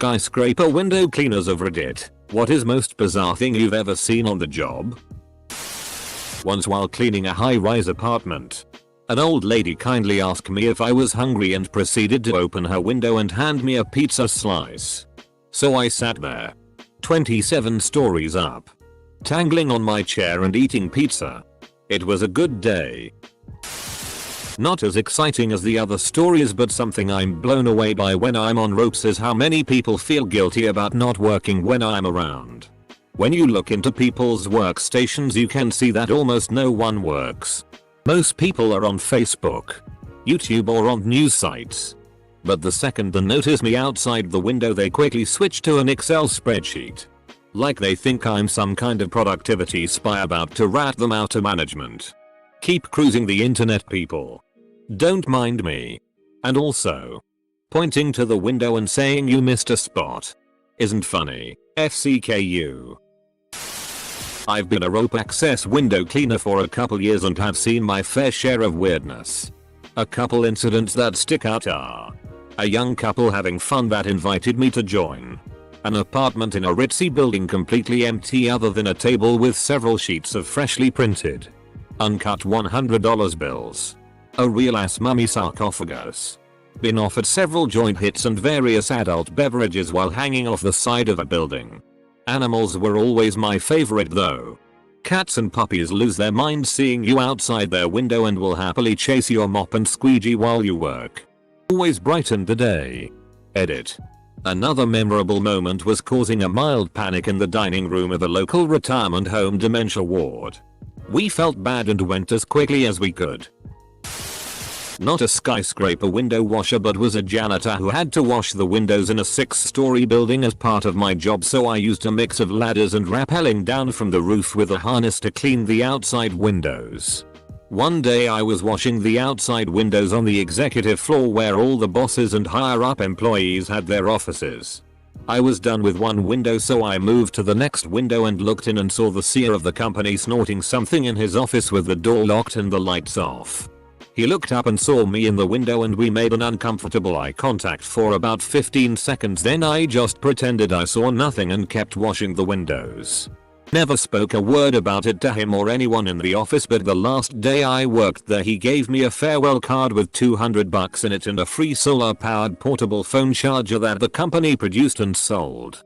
Skyscraper window cleaners of Reddit. What is most bizarre thing you've ever seen on the job? Once while cleaning a high-rise apartment, an old lady kindly asked me if I was hungry and proceeded to open her window and hand me a pizza slice. So I sat there, 27 stories up, tangling on my chair and eating pizza. It was a good day. Not as exciting as the other stories, but something I'm blown away by when I'm on ropes is how many people feel guilty about not working when I'm around. When you look into people's workstations, you can see that almost no one works. Most people are on Facebook, YouTube or on news sites. But the second they notice me outside the window, they quickly switch to an Excel spreadsheet. Like they think I'm some kind of productivity spy about to rat them out to management. Keep cruising the internet, people. Don't mind me. And also, pointing to the window and saying you missed a spot isn't funny. FCKU. I've been a rope access window cleaner for a couple years and have seen my fair share of weirdness. A couple incidents that stick out are: a young couple having fun that invited me to join, an apartment in a ritzy building completely empty other than a table with several sheets of freshly printed, uncut $100 bills, a real ass mummy sarcophagus, been offered several joint hits and various adult beverages while hanging off the side of a building. Animals were always my favorite though. Cats and puppies lose their minds seeing you outside their window and will happily chase your mop and squeegee while you work. Always brightened the day. Edit. Another memorable moment was causing a mild panic in the dining room of a local retirement home dementia ward. We felt bad and went as quickly as we could. Not a skyscraper window washer, but was a janitor who had to wash the windows in a 6-story building as part of my job, so I used a mix of ladders and rappelling down from the roof with a harness to clean the outside windows. One day I was washing the outside windows on the executive floor where all the bosses and higher up employees had their offices. I was done with one window, so I moved to the next window and looked in and saw the CEO of the company snorting something in his office with the door locked and the lights off. He looked up and saw me in the window and we made an uncomfortable eye contact for about 15 seconds. Then I just pretended I saw nothing and kept washing the windows. Never spoke a word about it to him or anyone in the office, but the last day I worked there he gave me a farewell card with $200 in it and a free solar powered portable phone charger that the company produced and sold.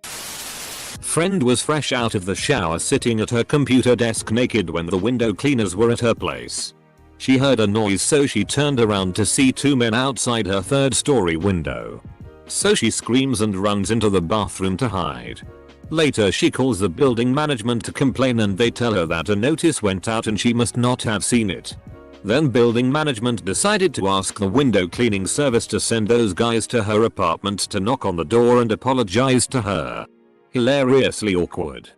Friend was fresh out of the shower sitting at her computer desk naked when the window cleaners were at her place. She heard a noise, so she turned around to see two men outside her 3rd-story window. So she screams and runs into the bathroom to hide. Later she calls the building management to complain and they tell her that a notice went out and she must not have seen it. Then building management decided to ask the window cleaning service to send those guys to her apartment to knock on the door and apologize to her. Hilariously awkward.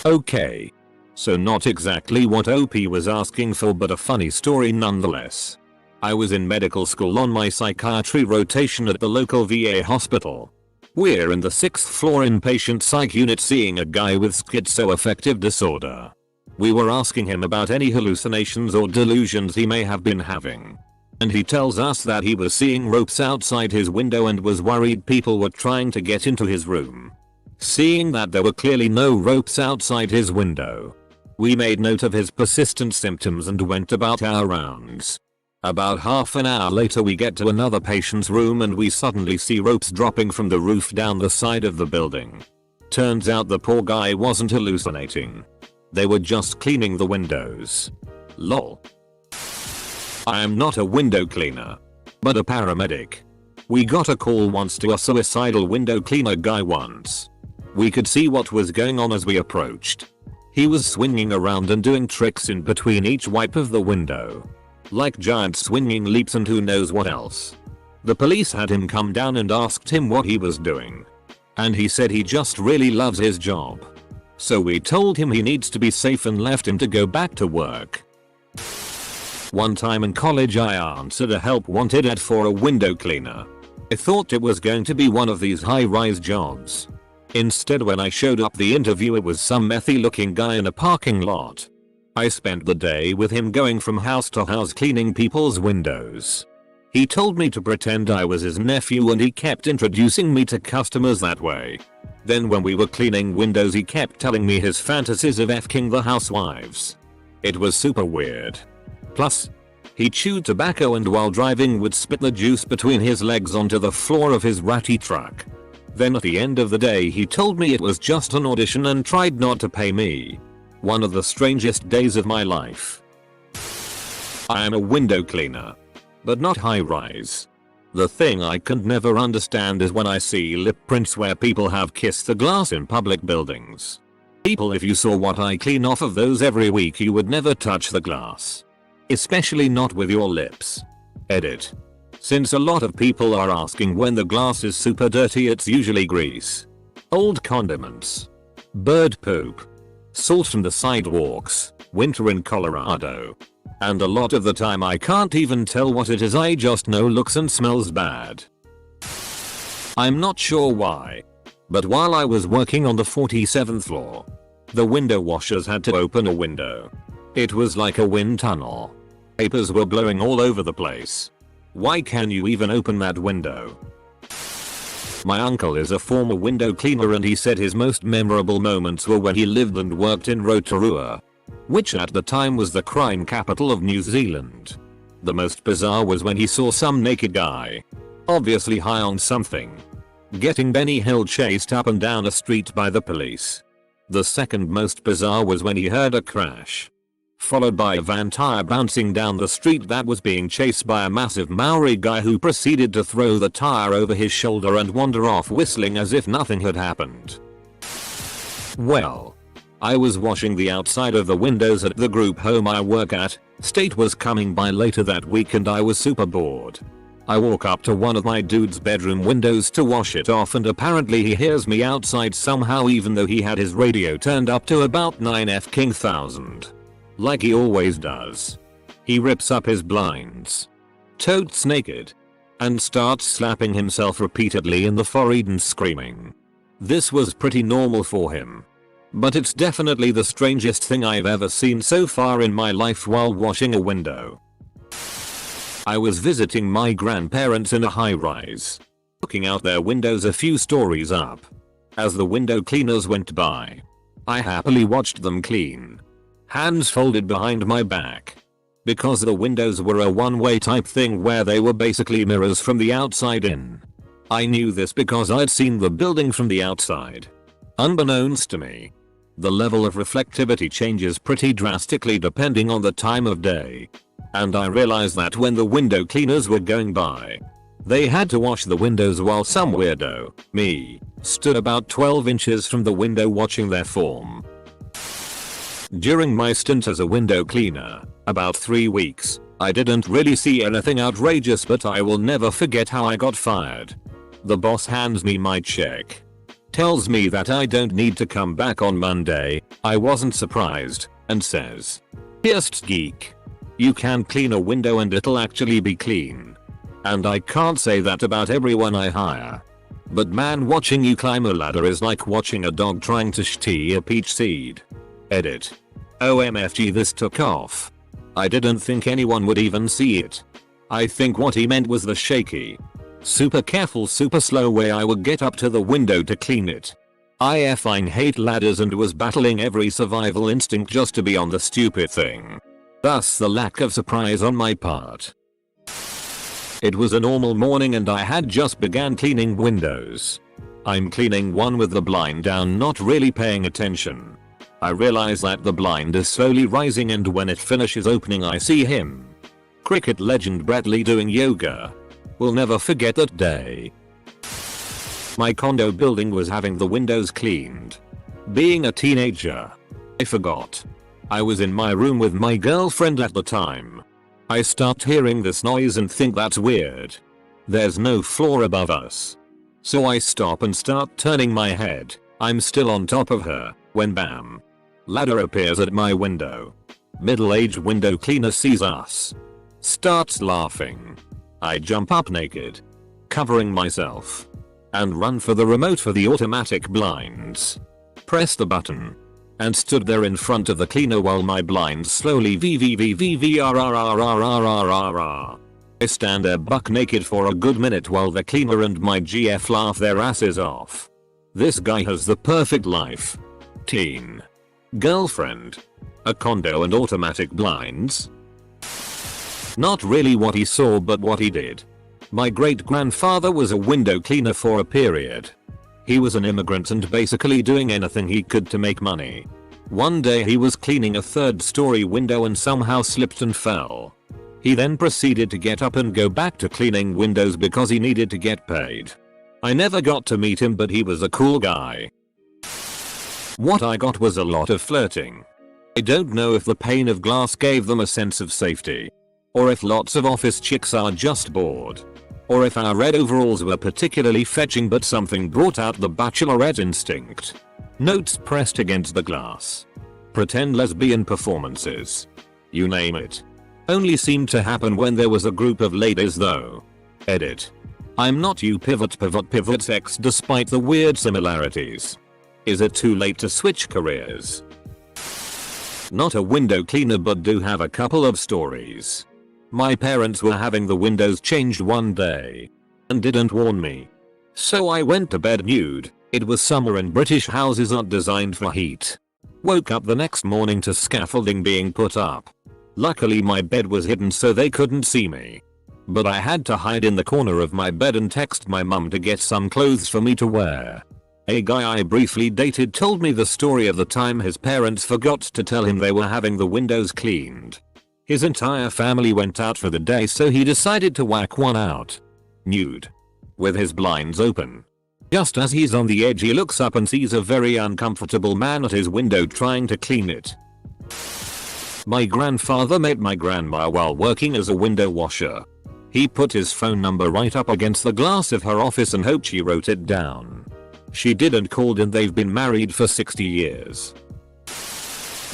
Okay. So not exactly what OP was asking for, but a funny story nonetheless. I was in medical school on my psychiatry rotation at the local VA hospital. We're in the 6th floor inpatient psych unit seeing a guy with schizoaffective disorder. We were asking him about any hallucinations or delusions he may have been having. And he tells us that he was seeing ropes outside his window and was worried people were trying to get into his room. Seeing that there were clearly no ropes outside his window, we made note of his persistent symptoms and went about our rounds. About half an hour later we get to another patient's room and we suddenly see ropes dropping from the roof down the side of the building. Turns out the poor guy wasn't hallucinating. They were just cleaning the windows. Lol. I am not a window cleaner, but a paramedic. We got a call once to a suicidal window cleaner guy once. We could see what was going on as we approached. He was swinging around and doing tricks in between each wipe of the window. Like giant swinging leaps and who knows what else. The police had him come down and asked him what he was doing. And he said he just really loves his job. So we told him he needs to be safe and left him to go back to work. One time in college I answered a help wanted ad for a window cleaner. I thought it was going to be one of these high-rise jobs. Instead, when I showed up the interview, it was some methy looking guy in a parking lot. I spent the day with him going from house to house cleaning people's windows. He told me to pretend I was his nephew and he kept introducing me to customers that way. Then when we were cleaning windows he kept telling me his fantasies of F-king the housewives. It was super weird. Plus, he chewed tobacco and while driving would spit the juice between his legs onto the floor of his ratty truck. Then at the end of the day he told me it was just an audition and tried not to pay me. One of the strangest days of my life. I am a window cleaner. But not high rise. The thing I can never understand is when I see lip prints where people have kissed the glass in public buildings. People, if you saw what I clean off of those every week you would never touch the glass. Especially not with your lips. Edit. Since a lot of people are asking when the glass is super dirty, it's usually grease, old condiments, bird poop, salt from the sidewalks, winter in Colorado. And a lot of the time I can't even tell what it is, I just know looks and smells bad. I'm not sure why. But while I was working on the 47th floor, the window washers had to open a window. It was like a wind tunnel. Papers were blowing all over the place. Why can you even open that window? My uncle is a former window cleaner and he said his most memorable moments were when he lived and worked in Rotorua, which at the time was the crime capital of New Zealand. The most bizarre was when he saw some naked guy, obviously high on something, getting Benny Hill chased up and down a street by the police. The second most bizarre was when he heard a crash, followed by a van tire bouncing down the street that was being chased by a massive Maori guy who proceeded to throw the tire over his shoulder and wander off whistling as if nothing had happened. Well, I was washing the outside of the windows at the group home I work at. State was coming by later that week and I was super bored. I walk up to one of my dude's bedroom windows to wash it off and apparently he hears me outside somehow even though he had his radio turned up to about 9F-king thousand. Like he always does. He rips up his blinds, totes naked, and starts slapping himself repeatedly in the forehead and screaming. This was pretty normal for him. But it's definitely the strangest thing I've ever seen so far in my life while washing a window. I was visiting my grandparents in a high-rise, looking out their windows a few stories up. As the window cleaners went by, I happily watched them clean, hands folded behind my back. Because the windows were a one-way type thing where they were basically mirrors from the outside in. I knew this because I'd seen the building from the outside. Unbeknownst to me, the level of reflectivity changes pretty drastically depending on the time of day. And I realized that when the window cleaners were going by, they had to wash the windows while some weirdo, me, stood about 12 inches from the window watching their form. During my stint as a window cleaner, about 3 weeks, I didn't really see anything outrageous, but I will never forget how I got fired. The boss hands me my check, tells me that I don't need to come back on Monday. I wasn't surprised, and says, "Pierced geek. You can clean a window and it'll actually be clean." And I can't say that about everyone I hire. But man, watching you climb a ladder is like watching a dog trying to shitty a peach seed. Edit. OMFG, this took off. I didn't think anyone would even see it. I think what he meant was the shaky, super careful, super slow way I would get up to the window to clean it. I effing hate ladders and was battling every survival instinct just to be on the stupid thing. Thus the lack of surprise on my part. It was a normal morning and I had just began cleaning windows. I'm cleaning one with the blind down, not really paying attention. I realize that the blind is slowly rising and when it finishes opening I see him, cricket legend Brett Lee, doing yoga. Will never forget that day. My condo building was having the windows cleaned. Being a teenager, I forgot. I was in my room with my girlfriend at the time. I start hearing this noise and think that's weird. There's no floor above us. So I stop and start turning my head. I'm still on top of her, when bam, ladder appears at my window. Middle-aged window cleaner sees us, starts laughing. I jump up naked, covering myself, and run for the remote for the automatic blinds. Press the button, and stood there in front of the cleaner while my blinds slowly I stand there buck naked for a good minute while the cleaner and my GF laugh their asses off. This guy has the perfect life. Teen. Girlfriend. A condo and automatic blinds. Not really what he saw but what he did. My great grandfather was a window cleaner for a period. He was an immigrant and basically doing anything he could to make money. One day he was cleaning a third-story window and somehow slipped and fell. He then proceeded to get up and go back to cleaning windows because he needed to get paid. I never got to meet him but he was a cool guy. What I got was a lot of flirting. I don't know if the pane of glass gave them a sense of safety. Or if lots of office chicks are just bored. Or if our red overalls were particularly fetching but something brought out the bachelorette instinct. Notes pressed against the glass. Pretend lesbian performances. You name it. Only seemed to happen when there was a group of ladies though. Edit. I'm not you pivot X despite the weird similarities. Is it too late to switch careers? Not a window cleaner but do have a couple of stories. My parents were having the windows changed one day. And didn't warn me. So I went to bed nude. It was summer and British houses aren't designed for heat. Woke up the next morning to scaffolding being put up. Luckily my bed was hidden so they couldn't see me. But I had to hide in the corner of my bed and text my mum to get some clothes for me to wear. A guy I briefly dated told me the story of the time his parents forgot to tell him they were having the windows cleaned. His entire family went out for the day so he decided to whack one out. Nude. With his blinds open. Just as he's on the edge he looks up and sees a very uncomfortable man at his window trying to clean it. My grandfather met my grandma while working as a window washer. He put his phone number right up against the glass of her office and hoped she wrote it down. She did and called and they've been married for 60 years.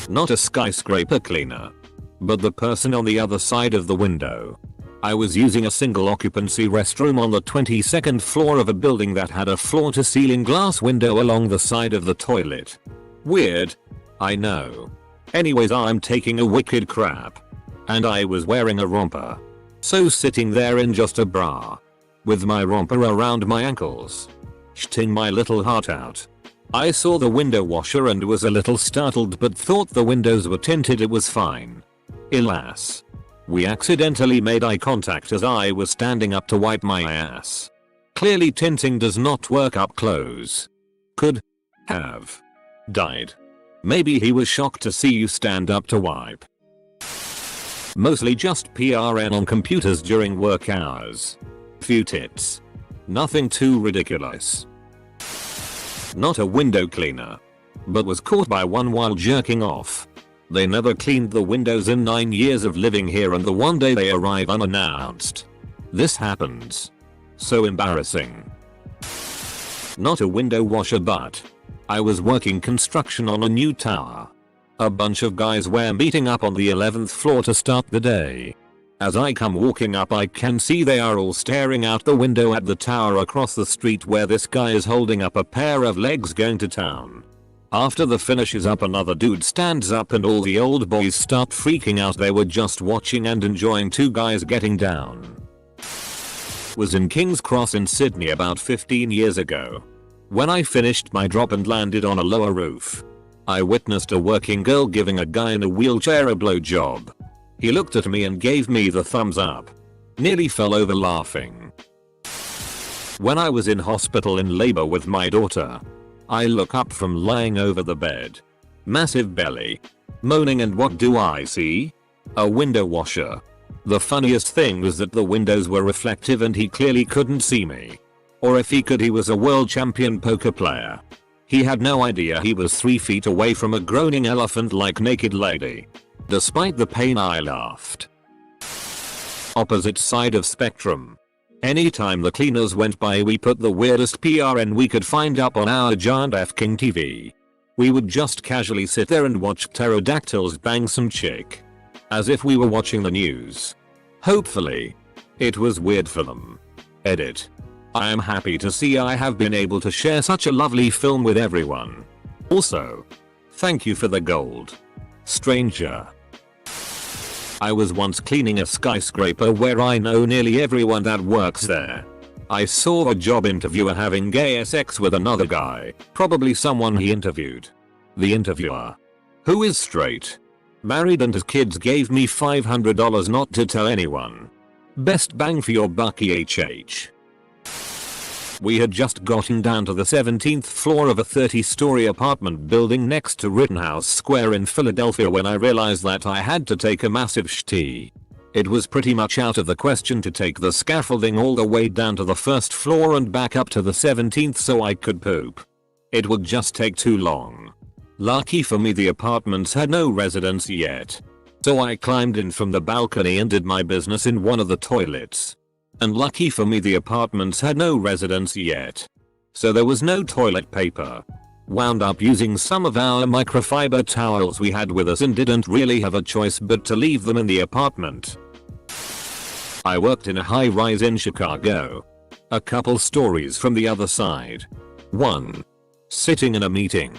Not a skyscraper cleaner. But the person on the other side of the window. I was using a single occupancy restroom on the 22nd floor of a building that had a floor to ceiling glass window along the side of the toilet. Weird. I know. Anyways I'm taking a wicked crap. And I was wearing a romper. So sitting there in just a bra. With my romper around my ankles. Shitting my little heart out. I saw the window washer and was a little startled but thought the windows were tinted it was fine. Alas. We accidentally made eye contact as I was standing up to wipe my ass. Clearly tinting does not work up close. Could have died. Maybe he was shocked to see you stand up to wipe. Mostly just PRN on computers during work hours. Few tits. Nothing too ridiculous. Not a window cleaner. But was caught by one while jerking off. They never cleaned the windows in 9 years of living here and the one day they arrive unannounced. This happens. So embarrassing. Not a window washer but I was working construction on a new tower. A bunch of guys were meeting up on the 11th floor to start the day. As I come walking up I can see they are all staring out the window at the tower across the street where this guy is holding up a pair of legs going to town. After the finish is up another dude stands up and all the old boys start freaking out they were just watching and enjoying two guys getting down. Was in King's Cross in Sydney about 15 years ago. When I finished my drop and landed on a lower roof. I witnessed a working girl giving a guy in a wheelchair a blowjob. He looked at me and gave me the thumbs up. Nearly fell over laughing. When I was in hospital in labor with my daughter. I look up from lying over the bed. Massive belly. Moaning and what do I see? A window washer. The funniest thing was that the windows were reflective and he clearly couldn't see me. Or if he could he was a world champion poker player. He had no idea he was 3 feet away from a groaning elephant like naked lady. Despite the pain I laughed. Opposite side of spectrum. Anytime the cleaners went by we put the weirdest PRN we could find up on our giant F-King TV. We would just casually sit there and watch pterodactyls bang some chick. As if we were watching the news. Hopefully. It was weird for them. Edit. I am happy to see I have been able to share such a lovely film with everyone. Also. Thank you for the gold. Stranger. I was once cleaning a skyscraper where I know nearly everyone that works there. I saw a job interviewer having gay sex with another guy, probably someone he interviewed. The interviewer, who is straight, married and has kids, gave me $500 not to tell anyone. Best bang for your buck, EHH. We had just gotten down to the 17th floor of a 30-story apartment building next to Rittenhouse Square in Philadelphia when I realized that I had to take a massive shitty. It was pretty much out of the question to take the scaffolding all the way down to the first floor and back up to the 17th so I could poop. It would just take too long. Lucky for me, the apartments had no residents yet. So I climbed in from the balcony and did my business in one of the toilets. And lucky for me, the apartments had no residents yet. So there was no toilet paper. Wound up using some of our microfiber towels we had with us and didn't really have a choice but to leave them in the apartment. I worked in a high-rise in Chicago. A couple stories from the other side. 1. Sitting in a meeting.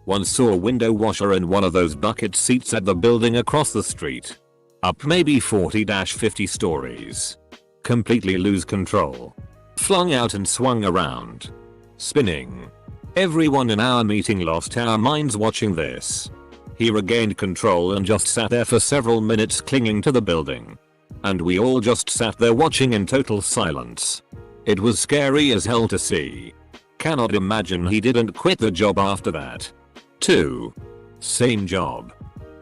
Once saw a window washer in one of those bucket seats at the building across the street. Up maybe 40-50 stories. Completely lose control. Flung out and swung around. Spinning. Everyone in our meeting lost our minds watching this. He regained control and just sat there for several minutes clinging to the building. And we all just sat there watching in total silence. It was scary as hell to see. Cannot imagine he didn't quit the job after that. 2. Same job.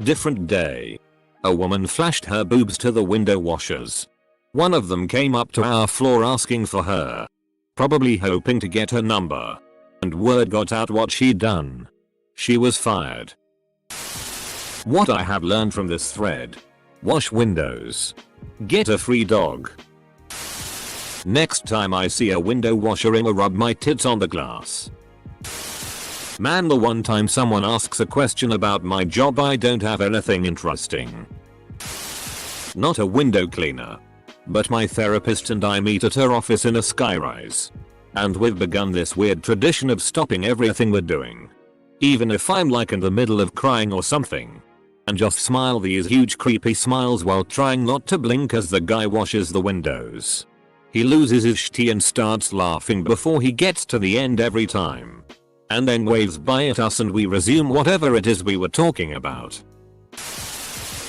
Different day. A woman flashed her boobs to the window washers. One of them came up to our floor asking for her. Probably hoping to get her number. And word got out what she'd done. She was fired. What I have learned from this thread. Wash windows. Get a free dog. Next time I see a window washer, I'ma rub my tits on the glass. Man, the one time someone asks a question about my job, I don't have anything interesting. Not a window cleaner. But my therapist and I meet at her office in a skyrise. And we've begun this weird tradition of stopping everything we're doing. Even if I'm like in the middle of crying or something. And just smile these huge creepy smiles while trying not to blink as the guy washes the windows. He loses his shit and starts laughing before he gets to the end every time. And then waves by at us and we resume whatever it is we were talking about.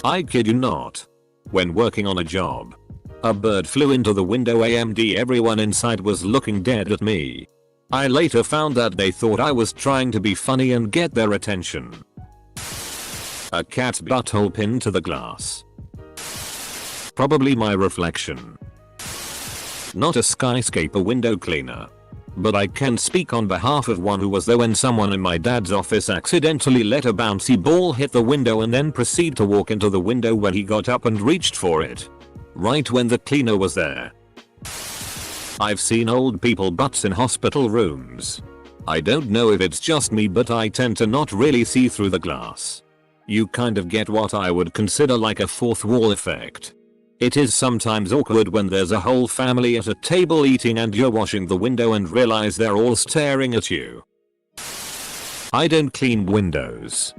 I kid you not. When working on a job, a bird flew into the window. AMD, everyone inside was looking dead at me. I later found that they thought I was trying to be funny and get their attention. A cat's butthole pinned to the glass. Probably my reflection. Not a skyscraper window cleaner. But I can speak on behalf of one who was there when someone in my dad's office accidentally let a bouncy ball hit the window and then proceed to walk into the window when he got up and reached for it. Right when the cleaner was there. I've seen old people butts in hospital rooms. I don't know if it's just me, but I tend to not really see through the glass. You kind of get what I would consider like a fourth wall effect. It is sometimes awkward when there's a whole family at a table eating and you're washing the window and realize they're all staring at you. I don't clean windows.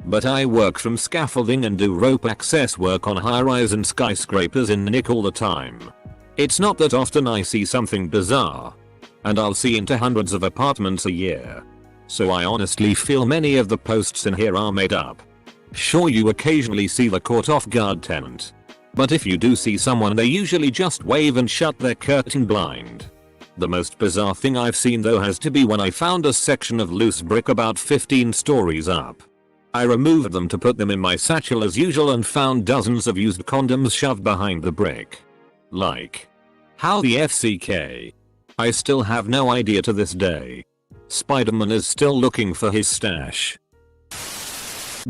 But I work from scaffolding and do rope access work on high-rise and skyscrapers in Nick all the time. It's not that often I see something bizarre. And I'll see into hundreds of apartments a year. So I honestly feel many of the posts in here are made up. Sure, you occasionally see the caught off guard tenant. But if you do see someone, they usually just wave and shut their curtain blind. The most bizarre thing I've seen though has to be when I found a section of loose brick about 15 stories up. I removed them to put them in my satchel as usual and found dozens of used condoms shoved behind the brick. Like, how the FCK? I still have no idea to this day. Spider-Man is still looking for his stash.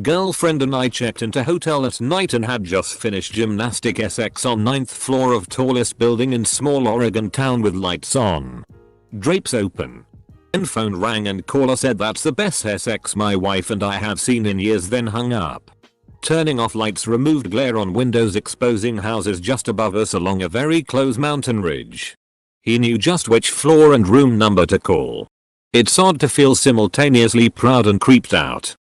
Girlfriend and I checked into hotel at night and had just finished gymnastic sex on 9th floor of tallest building in small Oregon town with lights on. Drapes open. And phone rang and caller said that's the best sex my wife and I have seen in years, then hung up. Turning off lights removed glare on windows exposing houses just above us along a very close mountain ridge. He knew just which floor and room number to call. It's odd to feel simultaneously proud and creeped out.